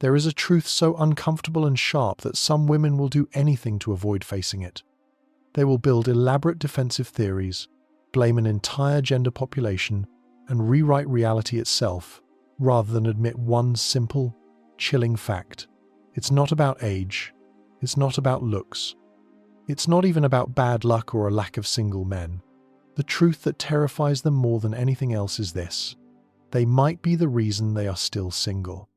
There is a truth so uncomfortable and sharp that some women will do anything to avoid facing it. They will build elaborate defensive theories, blame an entire gender population, and rewrite reality itself, rather than admit one simple, chilling fact. It's not about age. It's not about looks. It's not even about bad luck or a lack of single men. The truth that terrifies them more than anything else is this: they might be the reason they are still single.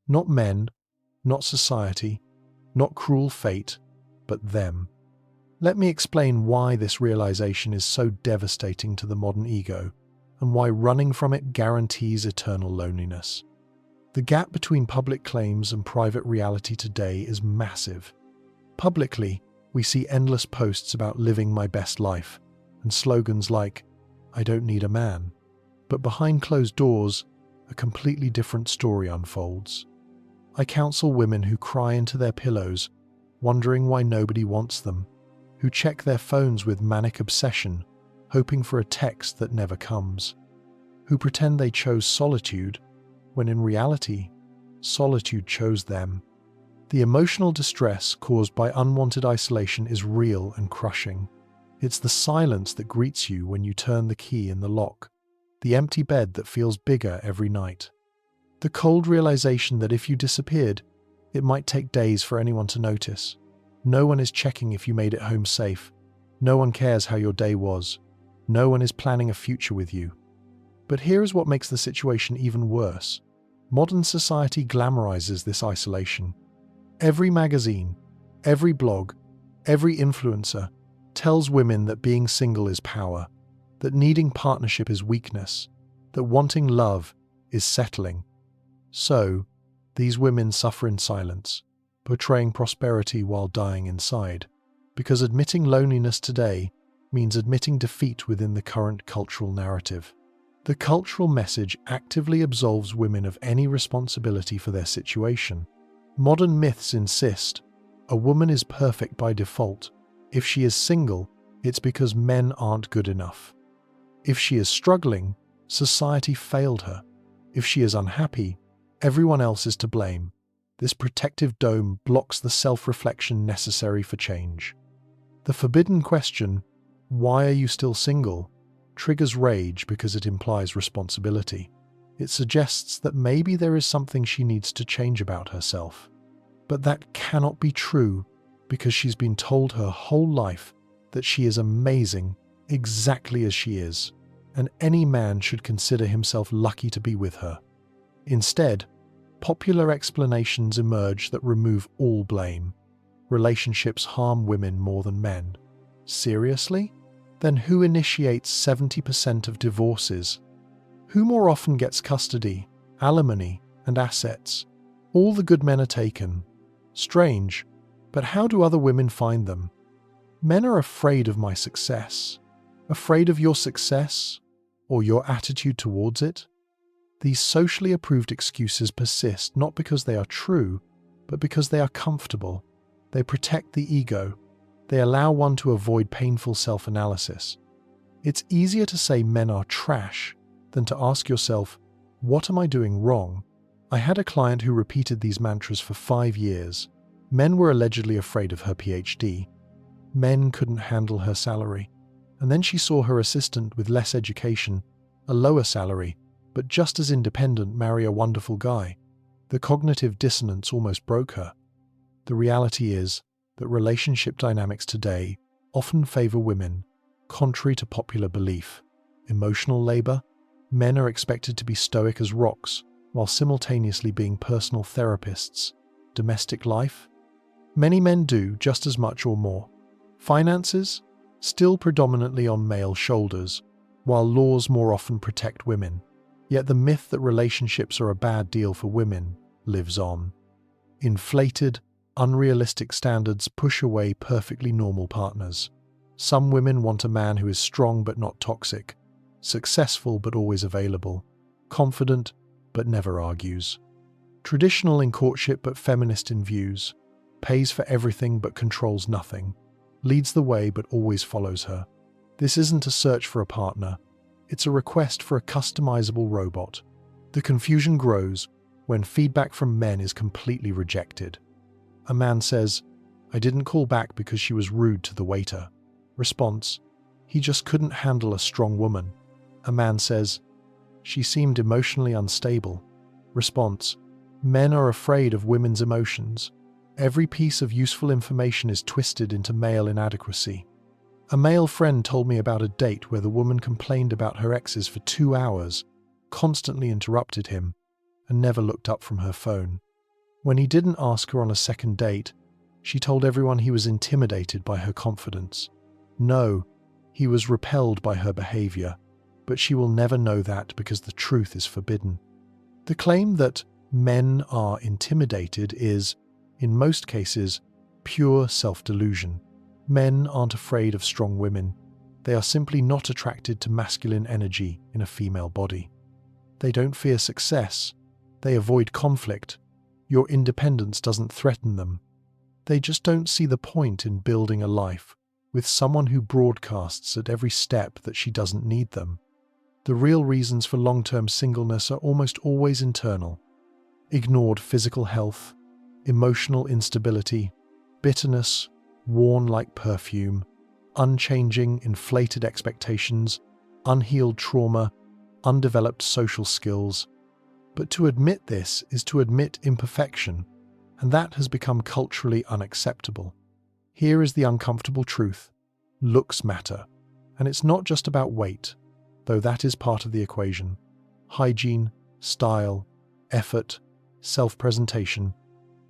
Not men, not society, not cruel fate, but them. Let me explain why this realization is so devastating to the modern ego, and why running from it guarantees eternal loneliness. The gap between public claims and private reality today is massive. Publicly, we see endless posts about living my best life, and slogans like, "I don't need a man." But behind closed doors, a completely different story unfolds. I counsel women who cry into their pillows, wondering why nobody wants them, who check their phones with manic obsession, hoping for a text that never comes, who pretend they chose solitude, when in reality, solitude chose them. The emotional distress caused by unwanted isolation is real and crushing. It's the silence that greets you when you turn the key in the lock, the empty bed that feels bigger every night, the cold realization that if you disappeared, it might take days for anyone to notice. No one is checking if you made it home safe. No one cares how your day was. No one is planning a future with you. But here is what makes the situation even worse. Modern society glamorizes this isolation. Every magazine, every blog, every influencer tells women that being single is power, that needing partnership is weakness, that wanting love is settling. So, these women suffer in silence, portraying prosperity while dying inside, because admitting loneliness today means admitting defeat within the current cultural narrative. The cultural message actively absolves women of any responsibility for their situation. Modern myths insist a woman is perfect by default. If she is single, it's because men aren't good enough. If she is struggling, society failed her. If she is unhappy, everyone else is to blame. This protective dome blocks the self-reflection necessary for change. The forbidden question, "Why are you still single?" triggers rage because it implies responsibility. It suggests that maybe there is something she needs to change about herself. But that cannot be true because she's been told her whole life that she is amazing exactly as she is, and any man should consider himself lucky to be with her. Instead, popular explanations emerge that remove all blame. Relationships harm women more than men. Seriously? Then who initiates 70% of divorces? Who more often gets custody, alimony, and assets? All the good men are taken. Strange, but how do other women find them? Men are afraid of my success. Afraid of your success? Or your attitude towards it? These socially approved excuses persist not because they are true, but because they are comfortable. They protect the ego. They allow one to avoid painful self-analysis. It's easier to say men are trash than to ask yourself, what am I doing wrong? I had a client who repeated these mantras for 5 years. Men were allegedly afraid of her PhD. Men couldn't handle her salary. And then she saw her assistant with less education, a lower salary, but just as independent, marry a wonderful guy. The cognitive dissonance almost broke her. The reality is that relationship dynamics today often favor women, contrary to popular belief. Emotional labor, men are expected to be stoic as rocks, while simultaneously being personal therapists. Domestic life, many men do just as much or more. Finances, still predominantly on male shoulders, while laws more often protect women. Yet the myth that relationships are a bad deal for women lives on. Inflated, unrealistic standards push away perfectly normal partners. Some women want a man who is strong but not toxic, successful but always available, confident but never argues, traditional in courtship but feminist in views, pays for everything but controls nothing, leads the way but always follows her. This isn't a search for a partner, it's a request for a customizable robot. The confusion grows when feedback from men is completely rejected. A man says, "I didn't call back because she was rude to the waiter." Response, "He just couldn't handle a strong woman." A man says, "She seemed emotionally unstable." Response, "Men are afraid of women's emotions." Every piece of useful information is twisted into male inadequacy. A male friend told me about a date where the woman complained about her exes for 2 hours, constantly interrupted him, and never looked up from her phone. When he didn't ask her on a second date, she told everyone he was intimidated by her confidence. No, he was repelled by her behavior, but she will never know that because the truth is forbidden. The claim that men are intimidated is, in most cases, pure self-delusion. Men aren't afraid of strong women. They are simply not attracted to masculine energy in a female body. They don't fear success. They avoid conflict. Your independence doesn't threaten them. They just don't see the point in building a life with someone who broadcasts at every step that she doesn't need them. The real reasons for long-term singleness are almost always internal. Ignored physical health, emotional instability, bitterness, worn like perfume, unchanging, inflated expectations, unhealed trauma, undeveloped social skills. But to admit this is to admit imperfection, and that has become culturally unacceptable. Here is the uncomfortable truth. Looks matter. And it's not just about weight, though that is part of the equation. Hygiene, style, effort, self-presentation.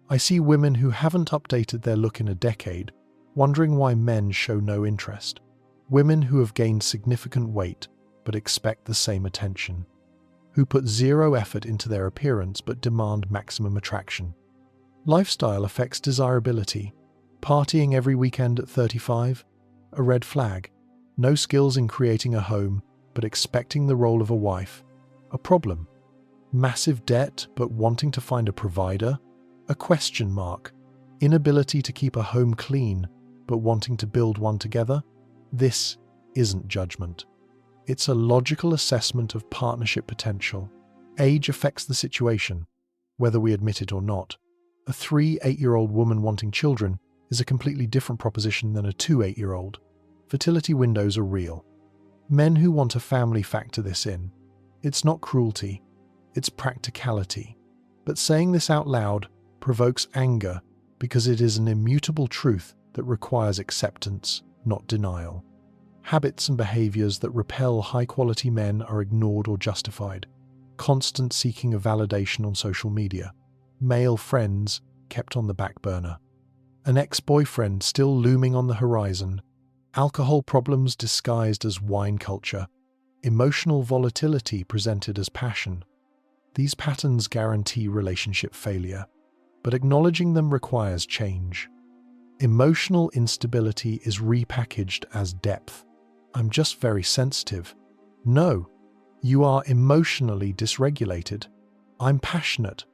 I see women who haven't updated their look in a decade, wondering why men show no interest. Women who have gained significant weight but expect the same attention. Who put zero effort into their appearance but demand maximum attraction. Lifestyle affects desirability. Partying every weekend at 35? A red flag. No skills in creating a home, but expecting the role of a wife? A problem. Massive debt but wanting to find a provider? A question mark. Inability to keep a home clean, but wanting to build one together? This isn't judgment. It's a logical assessment of partnership potential. Age affects the situation, whether we admit it or not. A 3-8-year-old woman wanting children is a completely different proposition than a 2-8-year-old. Fertility windows are real. Men who want a family factor this in. It's not cruelty, it's practicality. But saying this out loud provokes anger because it is an immutable truth that requires acceptance, not denial. Habits and behaviors that repel high-quality men are ignored or justified. Constant seeking of validation on social media. Male friends kept on the back burner. An ex-boyfriend still looming on the horizon. Alcohol problems disguised as wine culture. Emotional volatility presented as passion. These patterns guarantee relationship failure, but acknowledging them requires change. Emotional instability is repackaged as depth. I'm just very sensitive. No, you are emotionally dysregulated. I'm passionate.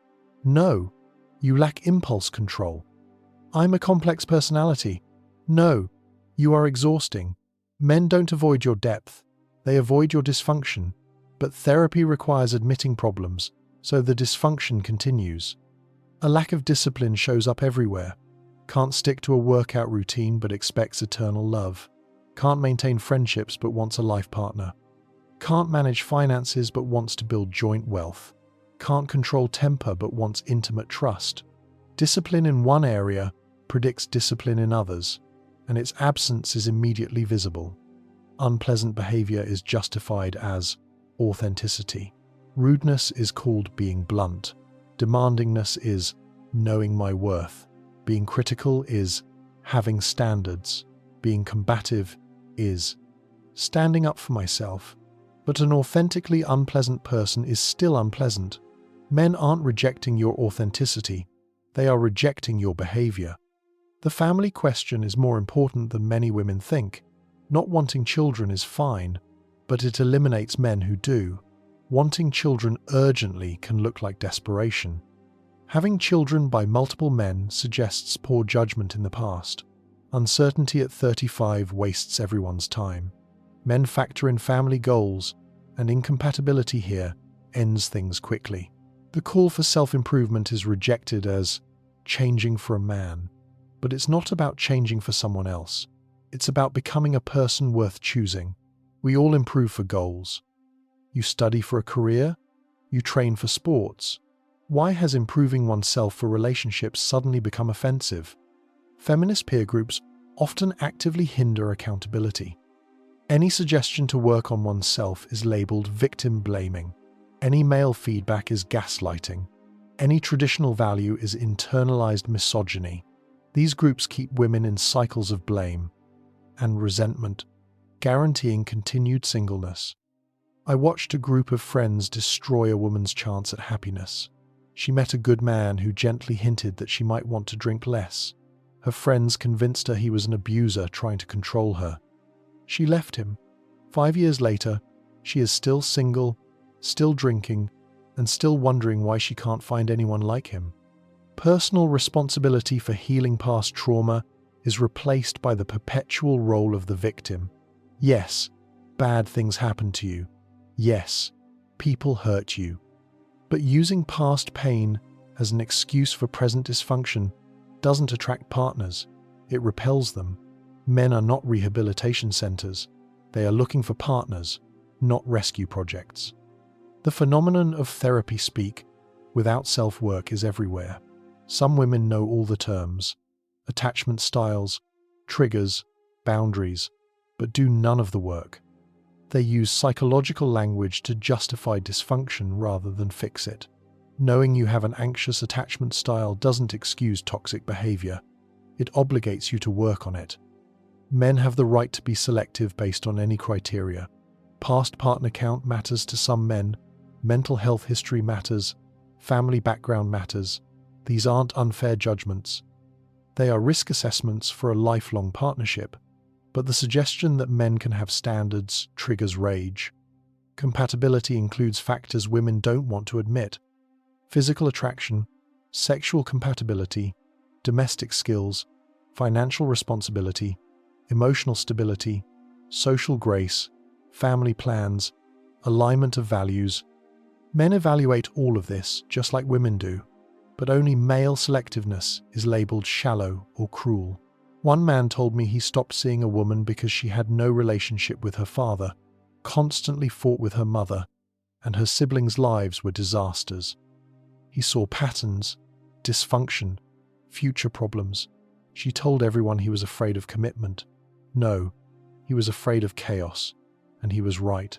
No, you lack impulse control. I'm a complex personality. No, you are exhausting. Men don't avoid your depth. They avoid your dysfunction. But therapy requires admitting problems, so the dysfunction continues. A lack of discipline shows up everywhere. Can't stick to a workout routine but expects eternal love. Can't maintain friendships but wants a life partner. Can't manage finances but wants to build joint wealth. Can't control temper but wants intimate trust. Discipline in one area predicts discipline in others, and its absence is immediately visible. Unpleasant behavior is justified as authenticity. Rudeness is called being blunt. Demandingness is knowing my worth. Being critical is having standards. Being combative is standing up for myself. But an authentically unpleasant person is still unpleasant. Men aren't rejecting your authenticity. They are rejecting your behavior. The family question is more important than many women think. Not wanting children is fine, but it eliminates men who do. Wanting children urgently can look like desperation. Having children by multiple men suggests poor judgment in the past. Uncertainty at 35 wastes everyone's time. Men factor in family goals, and incompatibility here ends things quickly. The call for self-improvement is rejected as changing for a man. But it's not about changing for someone else. It's about becoming a person worth choosing. We all improve for goals. You study for a career? You train for sports. Why has improving oneself for relationships suddenly become offensive? Feminist peer groups often actively hinder accountability. Any suggestion to work on oneself is labeled victim blaming. Any male feedback is gaslighting. Any traditional value is internalized misogyny. These groups keep women in cycles of blame and resentment, guaranteeing continued singleness. I watched a group of friends destroy a woman's chance at happiness. She met a good man who gently hinted that she might want to drink less. Her friends convinced her he was an abuser trying to control her. She left him. 5 years later, she is still single, still drinking, and still wondering why she can't find anyone like him. Personal responsibility for healing past trauma is replaced by the perpetual role of the victim. Yes, bad things happen to you. Yes, people hurt you. But using past pain as an excuse for present dysfunction doesn't attract partners. It repels them. Men are not rehabilitation centers. They are looking for partners, not rescue projects. The phenomenon of therapy speak without self-work is everywhere. Some women know all the terms, attachment styles, triggers, boundaries, but do none of the work. They use psychological language to justify dysfunction rather than fix it. Knowing you have an anxious attachment style doesn't excuse toxic behavior. It obligates you to work on it. Men have the right to be selective based on any criteria. Past partner count matters to some men. Mental health history matters. Family background matters. These aren't unfair judgments. They are risk assessments for a lifelong partnership. But the suggestion that men can have standards triggers rage. Compatibility includes factors women don't want to admit. Physical attraction, sexual compatibility, domestic skills, financial responsibility, emotional stability, social grace, family plans, alignment of values. Men evaluate all of this just like women do, but only male selectiveness is labeled shallow or cruel. One man told me he stopped seeing a woman because she had no relationship with her father, constantly fought with her mother, and her siblings' lives were disasters. He saw patterns, dysfunction, future problems. She told everyone he was afraid of commitment. No, he was afraid of chaos, and he was right.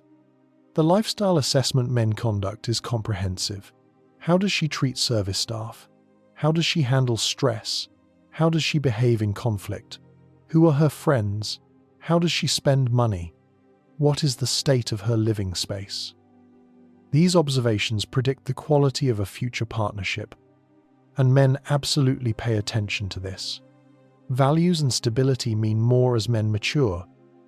The lifestyle assessment men conduct is comprehensive. How does she treat service staff? How does she handle stress? How does she behave in conflict? Who are her friends? How does she spend money? What is the state of her living space? These observations predict the quality of a future partnership, and men absolutely pay attention to this. Values and stability mean more as men mature.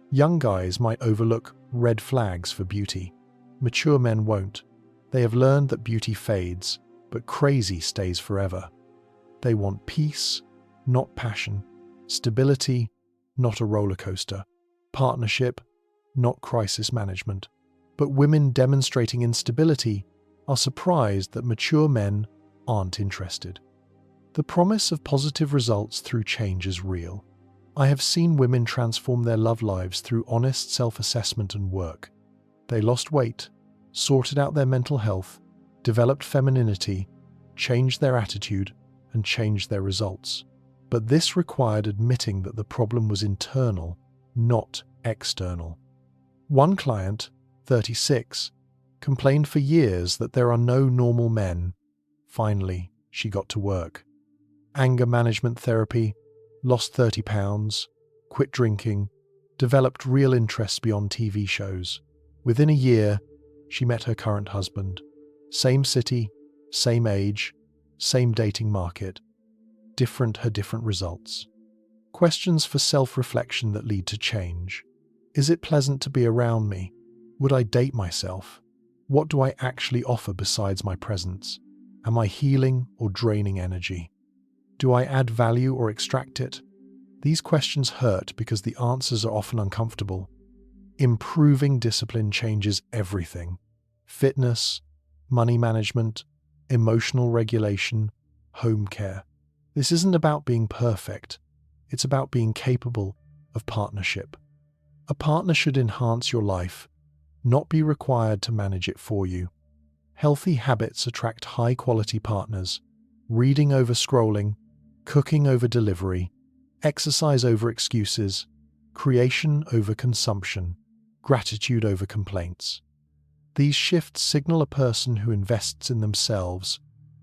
Young guys might overlook red flags for beauty. Mature men won't. They have learned that beauty fades, but crazy stays forever. They want peace, not passion, stability, not a roller coaster, partnership, not crisis management. But women demonstrating instability are surprised that mature men aren't interested. The promise of positive results through change is real. I have seen women transform their love lives through honest self-assessment and work. They lost weight, sorted out their mental health, developed femininity, changed their attitude, and changed their results. But this required admitting that the problem was internal, not external. One client, 36, complained for years that there are no normal men. Finally, she got to work. Anger management therapy, lost 30 pounds, quit drinking, developed real interests beyond TV shows. Within a year, she met her current husband. Same city, same age, same dating market. Different results. Questions for self-reflection that lead to change. Is it pleasant to be around me? Would I date myself? What do I actually offer besides my presence? Am I healing or draining energy? Do I add value or extract it? These questions hurt because the answers are often uncomfortable. Improving discipline changes everything. Fitness, money management, emotional regulation, home care. This isn't about being perfect. It's about being capable of partnership. A partner should enhance your life, not be required to manage it for you. Healthy habits attract high-quality partners. Reading over scrolling, cooking over delivery, exercise over excuses, creation over consumption, gratitude over complaints. These shifts signal a person who invests in themselves,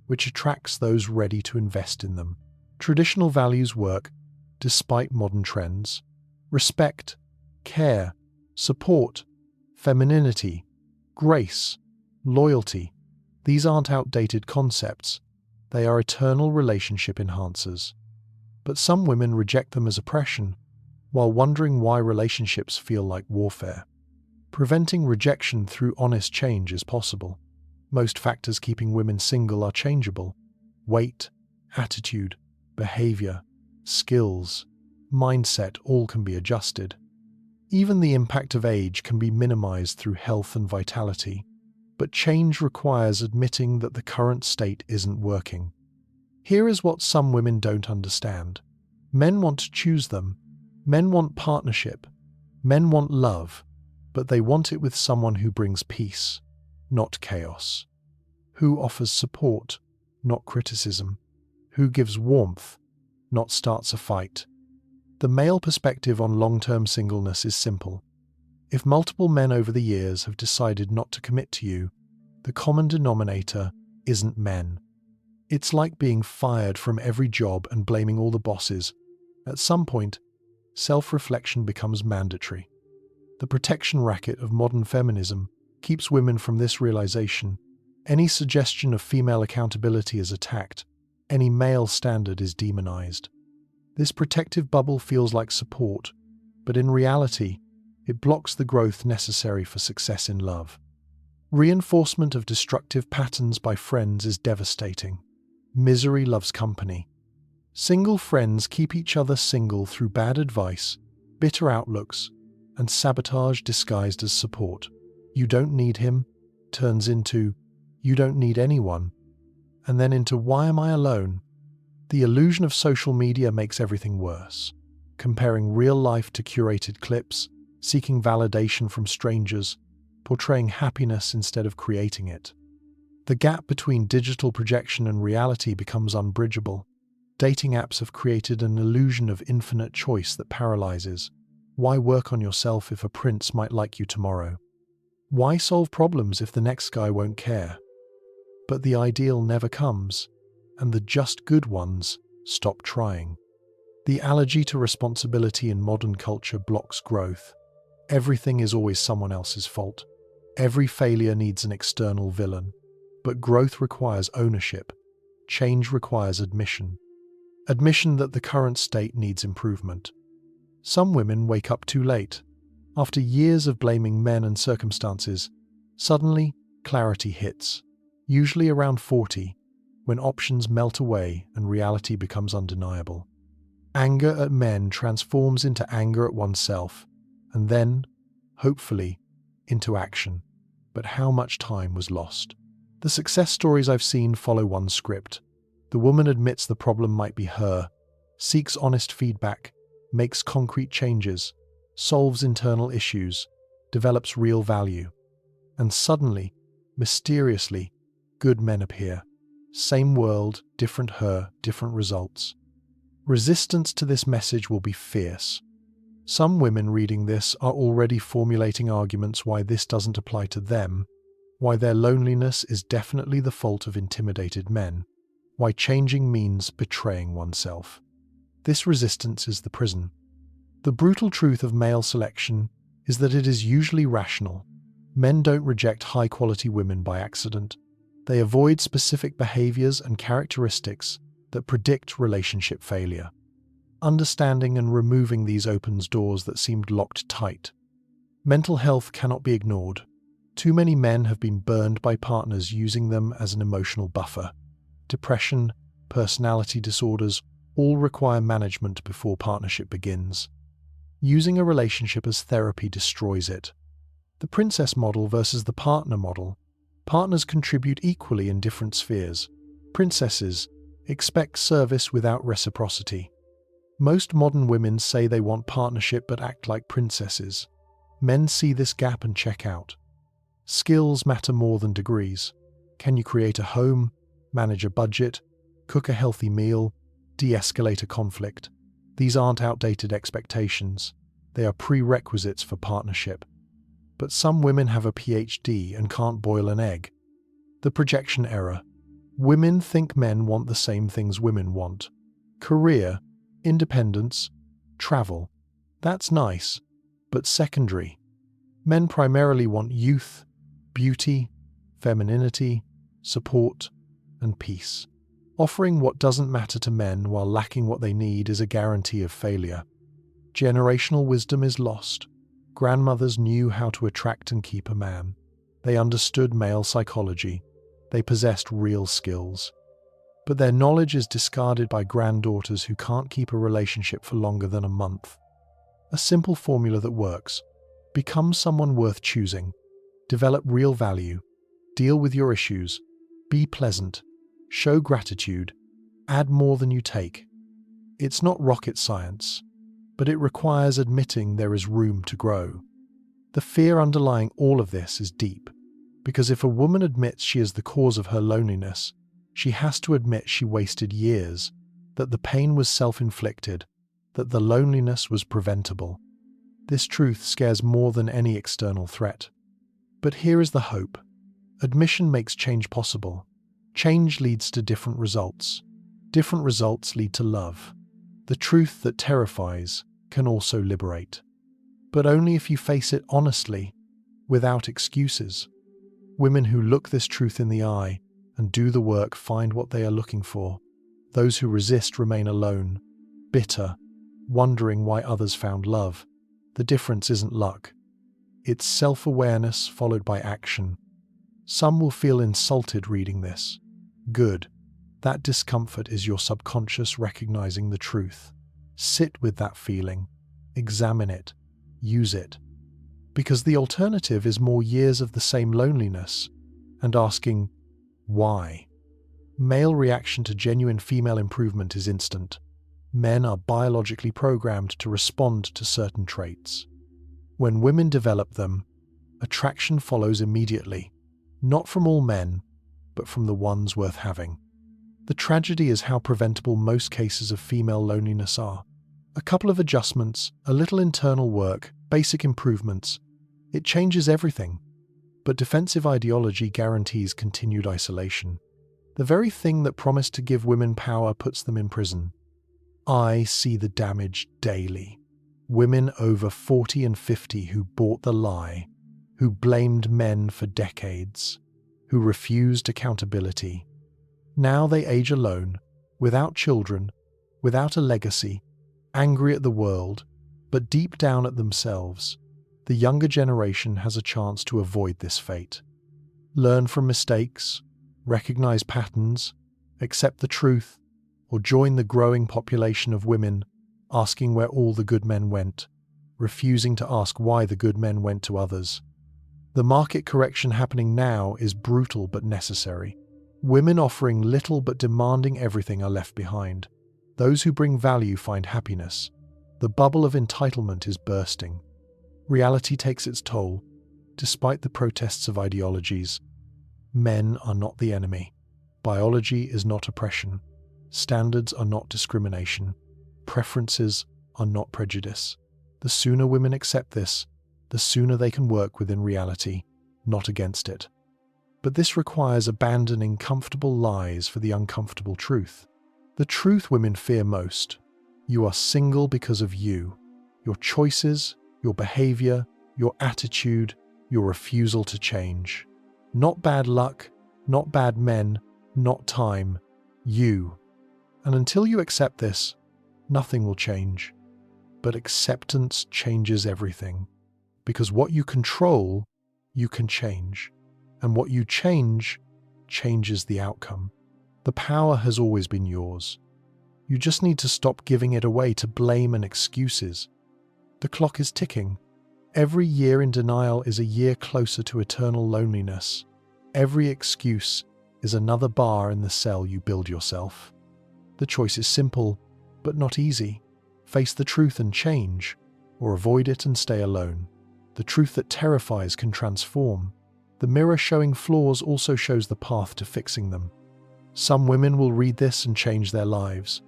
which attracts those ready to invest in them. Traditional values work despite modern trends. Respect, care, support, femininity, grace, loyalty. These aren't outdated concepts. They are eternal relationship enhancers. But some women reject them as oppression, while wondering why relationships feel like warfare. Preventing rejection through honest change is possible. Most factors keeping women single are changeable. Weight, attitude, behavior, skills, mindset all can be adjusted. Even the impact of age can be minimized through health and vitality. But change requires admitting that the current state isn't working. Here is what some women don't understand. Men want to choose them. Men want partnership. Men want love. But they want it with someone who brings peace, not chaos. Who offers support, not criticism. Who gives warmth, not starts a fight. The male perspective on long-term singleness is simple. If multiple men over the years have decided not to commit to you, the common denominator isn't men. It's like being fired from every job and blaming all the bosses. At some point, self-reflection becomes mandatory. The protection racket of modern feminism keeps women from this realization. Any suggestion of female accountability is attacked. Any male standard is demonized. This protective bubble feels like support, but in reality, it blocks the growth necessary for success in love. Reinforcement of destructive patterns by friends is devastating. Misery loves company. Single friends keep each other single through bad advice, bitter outlooks, and sabotage disguised as support. You don't need him turns into you don't need anyone, and then into why am I alone? The illusion of social media makes everything worse. Comparing real life to curated clips, seeking validation from strangers, portraying happiness instead of creating it. The gap between digital projection and reality becomes unbridgeable. Dating apps have created an illusion of infinite choice that paralyzes. Why work on yourself if a prince might like you tomorrow? Why solve problems if the next guy won't care? But the ideal never comes, and the just good ones stop trying. The allergy to responsibility in modern culture blocks growth. Everything is always someone else's fault. Every failure needs an external villain. But growth requires ownership. Change requires admission. Admission that the current state needs improvement. Some women wake up too late. After years of blaming men and circumstances, suddenly clarity hits, usually around 40, when options melt away and reality becomes undeniable. Anger at men transforms into anger at oneself, and then, hopefully, into action. But how much time was lost? The success stories I've seen follow one script. The woman admits the problem might be her, seeks honest feedback, makes concrete changes, solves internal issues, develops real value. And suddenly, mysteriously, good men appear. Same world, different her, different results. Resistance to this message will be fierce. Some women reading this are already formulating arguments why this doesn't apply to them, why their loneliness is definitely the fault of intimidated men, why changing means betraying oneself. This resistance is the prison. The brutal truth of male selection is that it is usually rational. Men don't reject high-quality women by accident. They avoid specific behaviors and characteristics that predict relationship failure. Understanding and removing these opens doors that seemed locked tight. Mental health cannot be ignored. Too many men have been burned by partners using them as an emotional buffer. Depression, personality disorders, all require management before partnership begins. Using a relationship as therapy destroys it. The princess model versus the partner model. Partners contribute equally in different spheres. Princesses expect service without reciprocity. Most modern women say they want partnership but act like princesses. Men see this gap and check out. Skills matter more than degrees. Can you create a home, manage a budget, cook a healthy meal, de-escalate a conflict? These aren't outdated expectations. They are prerequisites for partnership. But some women have a PhD and can't boil an egg. The projection error. Women think men want the same things women want. Career, independence, travel. That's nice, but secondary. Men primarily want youth, beauty, femininity, support, and peace. Offering what doesn't matter to men while lacking what they need is a guarantee of failure. Generational wisdom is lost. Grandmothers knew how to attract and keep a man. They understood male psychology. They possessed real skills. But their knowledge is discarded by granddaughters who can't keep a relationship for longer than a month. A simple formula that works. Become someone worth choosing. Develop real value. Deal with your issues. Be pleasant. Show gratitude. Add more than you take. It's not rocket science, but it requires admitting there is room to grow. The fear underlying all of this is deep, because if a woman admits she is the cause of her loneliness, she has to admit she wasted years, that the pain was self-inflicted, that the loneliness was preventable. This truth scares more than any external threat. But here is the hope. Admission makes change possible. Change leads to different results. Different results lead to love. The truth that terrifies can also liberate. But only if you face it honestly, without excuses. Women who look this truth in the eye and do the work find what they are looking for. Those who resist remain alone, bitter, wondering why others found love. The difference isn't luck. It's self-awareness followed by action. Some will feel insulted reading this. Good. That discomfort is your subconscious recognizing the truth. Sit with that feeling. Examine it. Use it. Because the alternative is more years of the same loneliness and asking, why? Male reaction to genuine female improvement is instant. Men are biologically programmed to respond to certain traits. When women develop them, attraction follows immediately, not from all men, but from the ones worth having. The tragedy is how preventable most cases of female loneliness are. A couple of adjustments, a little internal work, basic improvements. It changes everything. But defensive ideology guarantees continued isolation. The very thing that promised to give women power puts them in prison. I see the damage daily. Women over 40 and 50 who bought the lie, who blamed men for decades, who refused accountability. Now they age alone, without children, without a legacy, angry at the world, but deep down at themselves. The younger generation has a chance to avoid this fate. Learn from mistakes, recognize patterns, accept the truth, or join the growing population of women asking where all the good men went, refusing to ask why the good men went to others. The market correction happening now is brutal but necessary. Women offering little but demanding everything are left behind. Those who bring value find happiness. The bubble of entitlement is bursting. Reality takes its toll. Despite the protests of ideologies, men are not the enemy. Biology is not oppression. Standards are not discrimination. Preferences are not prejudice. The sooner women accept this, the sooner they can work within reality, not against it. But this requires abandoning comfortable lies for the uncomfortable truth. The truth women fear most. You are single because of you. Your choices, your behavior, your attitude, your refusal to change. Not bad luck, not bad men, not time. You. And until you accept this, nothing will change. But acceptance changes everything. Because what you control, you can change. And what you change, changes the outcome. The power has always been yours. You just need to stop giving it away to blame and excuses. The clock is ticking. Every year in denial is a year closer to eternal loneliness. every excuse is another bar in the cell you build yourself. The choice is simple, but not easy. Face the truth and change, or avoid it and stay alone. The truth that terrifies can transform. The mirror showing flaws also shows the path to fixing them. Some women will read this and change their lives.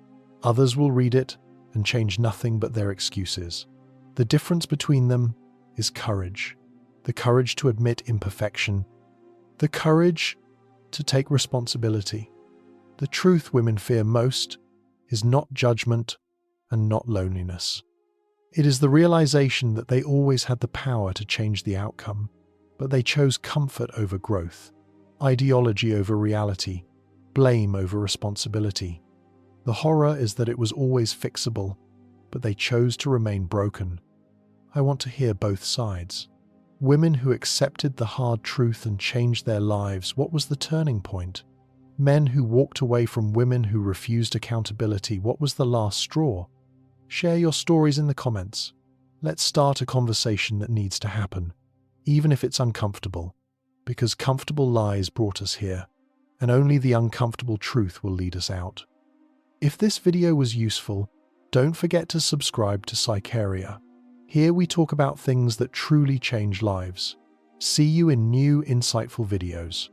Others will read it and change nothing but their excuses. The difference between them is courage. The courage to admit imperfection. The courage to take responsibility. The truth women fear most is not judgment and not loneliness. It is the realization that they always had the power to change the outcome, but they chose comfort over growth, ideology over reality, blame over responsibility. The horror is that it was always fixable, but they chose to remain broken. I want to hear both sides. Women who accepted the hard truth and changed their lives, what was the turning point? Men who walked away from women who refused accountability, what was the last straw? Share your stories in the comments. Let's start a conversation that needs to happen, even if it's uncomfortable, because comfortable lies brought us here, and only the uncomfortable truth will lead us out. If this video was useful, don't forget to subscribe to Psycheria. Here we talk about things that truly change lives. See you in new, insightful videos.